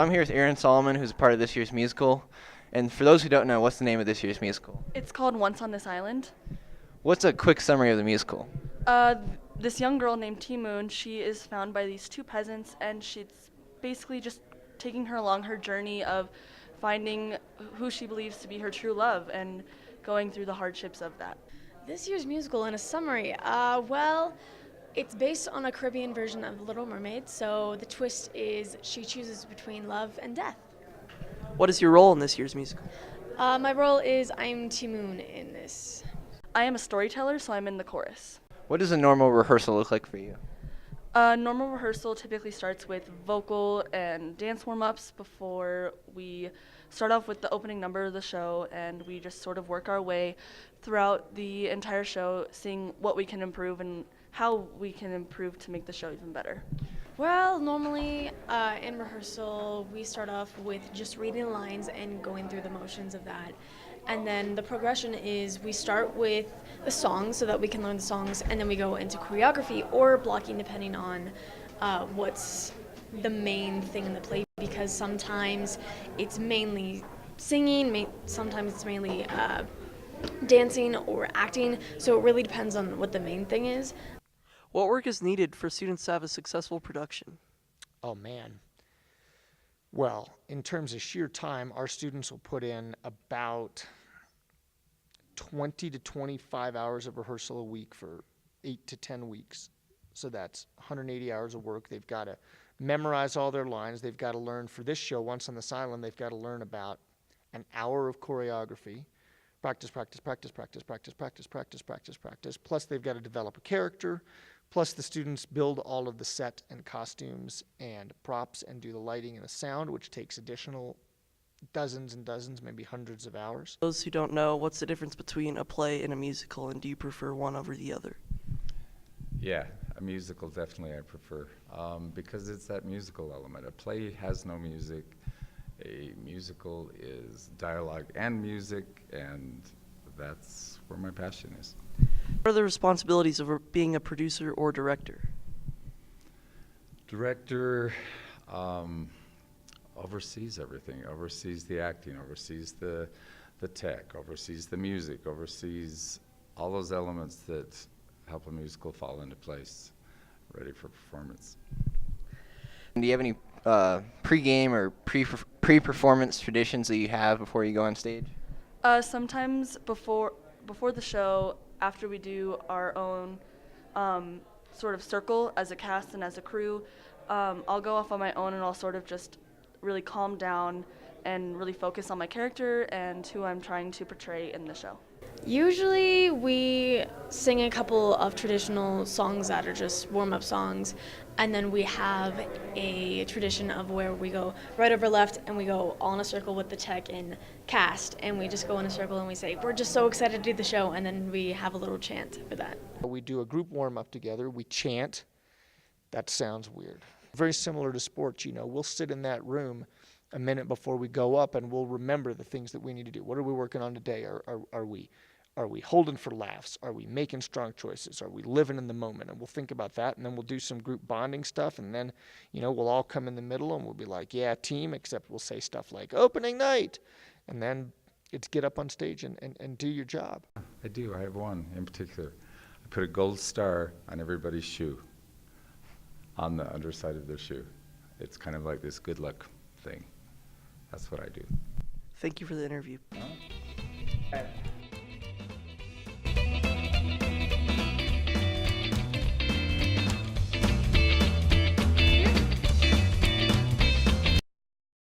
I'm here with Aaron Solomon, who's a part of this year's musical. And for those who don't know, what's the name of this year's musical? It's called Once on This Island. What's a quick summary of the musical? Uh, this young girl named T Moon, she is found by these two peasants, and she's basically just taking her along her journey of finding who she believes to be her true love and going through the hardships of that. This year's musical, in a summary, it's based on a Caribbean version of The Little Mermaid, so the twist is she chooses between love and death. What is your role in this year's musical? My role is I'm Timoon in this. I am a storyteller, so I'm in the chorus. What does a normal rehearsal look like for you? Normal rehearsal typically starts with vocal and dance warm-ups before we start off with the opening number of the show, and we just sort of work our way throughout the entire show, seeing what we can improve and how we can improve to make the show even better. Well, normally in rehearsal, we start off with just reading lines and going through the motions of that. And then the progression is we start with the songs so that we can learn the songs, and then we go into choreography or blocking depending on what's the main thing in the play, because sometimes it's mainly singing, sometimes it's mainly dancing or acting, so it really depends on what the main thing is. What work is needed for students to have a successful production? Oh man. Well, in terms of sheer time, our students will put in about 20 to 25 hours of rehearsal a week for 8 to 10 weeks. So that's 180 hours of work. They've got to memorize all their lines. They've got to learn, for this show, Once on This Island, they've got to learn about an hour of choreography. Practice, practice, practice, practice, practice, practice, practice, practice, practice. Plus they've got to develop a character. Plus the students build all of the set and costumes and props and do the lighting and the sound, which takes additional dozens and dozens, maybe hundreds of hours. Those who don't know, what's the difference between a play and a musical, and do you prefer one over the other? Yeah, a musical definitely I prefer, because it's that musical element. A play has no music. A musical is dialogue and music, and that's where my passion is. What are the responsibilities of being a producer or director? Director oversees everything, oversees the acting, oversees the tech, oversees the music, oversees all those elements that help a musical fall into place, ready for performance. Do you have any pre-game or pre-performance traditions that you have before you go on stage? Sometimes before the show, after we do our own sort of circle as a cast and as a crew, I'll go off on my own and I'll sort of just really calm down and really focus on my character and who I'm trying to portray in the show. Usually we sing a couple of traditional songs that are just warm-up songs, and then we have a tradition of where we go right over left and we go all in a circle with the tech and cast, and we just go in a circle and we say, we're just so excited to do the show, and then we have a little chant for that. We do a group warm-up together. We chant. That sounds weird. Very similar to sports, you know. We'll sit in that room a minute before we go up and we'll remember the things that we need to do. What are we working on today? Are we holding for laughs? Are we making strong choices? Are we living in the moment? And we'll think about that, and then we'll do some group bonding stuff, and then, you know, we'll all come in the middle and we'll be like, yeah, team, except we'll say stuff like opening night, and then it's get up on stage and do your job. I do. I have one in particular. I put a gold star on everybody's shoe, on the underside of their shoe. It's kind of like this good luck thing. That's what I do. Thank you for the interview.